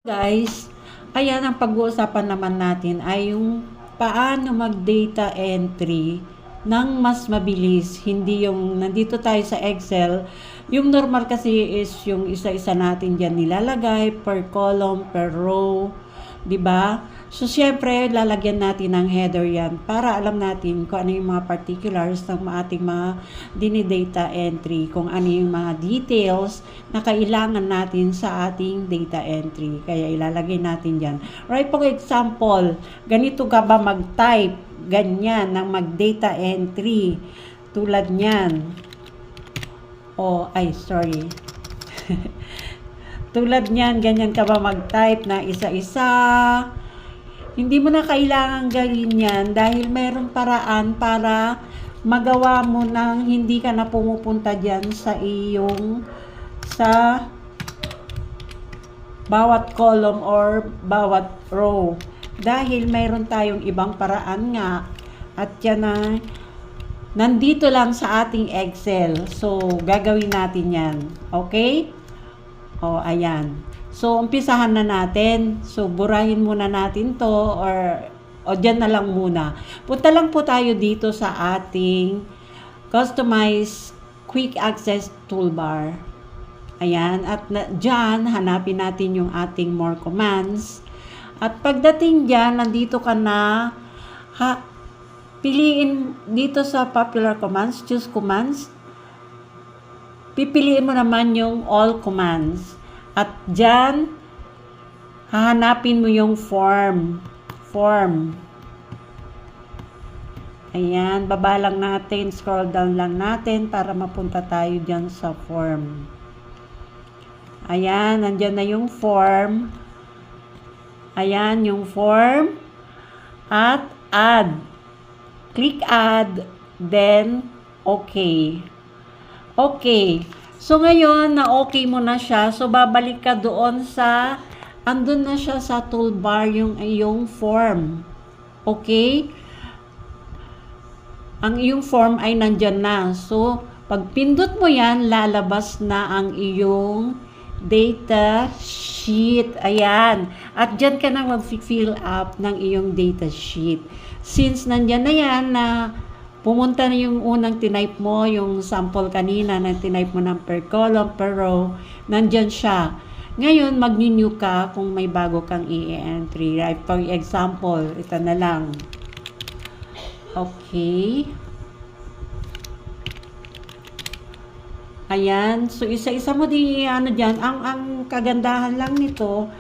Guys, ayan ang pag-uusapan naman natin ay yung paano mag-data entry ng mas mabilis. Hindi yung nandito tayo sa Excel. Yung normal kasi is yung isa-isa natin diyan nilalagay per column, per row, 'di ba? So syempre lalagyan natin ng header 'yan para alam natin kung ano yung mga particulars ng ating mga dinidata entry, kung ano yung mga details na kailangan natin sa ating data entry. Kaya ilalagay natin diyan. Right, for example, ganito ka ba mag-type ganyan ng mag-data entry tulad niyan. Sorry. Tulad niyan, ganyan ka ba mag-type na isa-isa? Hindi mo na kailangan gawin yan dahil mayroong paraan para magawa mo nang hindi ka na pumupunta dyan sa bawat column or bawat row. Dahil mayroon tayong ibang paraan nga at yan na nandito lang sa ating Excel. So, gagawin natin yan. Okay? Ayan. So, umpisahan na natin. So, burahin muna natin to o dyan na lang muna. Punta lang po tayo dito sa ating Customize Quick Access Toolbar. Ayan. At dyan, hanapin natin yung ating More Commands. At pagdating dyan, nandito ka na, piliin dito sa Popular Commands, Choose Commands. Pipiliin mo naman yung All Commands. At dyan, hahanapin mo yung form. Ayan, baba lang natin, scroll down lang natin para mapunta tayo dyan sa form. Ayan, nandyan na yung form. Ayan, yung form. At add. Click add, then okay. Okay. So, ngayon, na okay mo na siya. So, babalik ka doon andun na siya sa toolbar yung iyong form. Okay? Ang iyong form ay nandyan na. So, pag pindot mo yan, lalabas na ang iyong data sheet. Ayan. At dyan ka na mag-fill up ng iyong data sheet. Since nandyan na yan na pumunta na yung unang tinype mo, yung sample kanina na tinype mo ng per column, per row, nandyan siya. Ngayon, mag-new ka kung may bago kang i-entry. Right? For example, ito na lang. Okay. Ayan. So, isa-isa mo dyan. Ang kagandahan lang nito,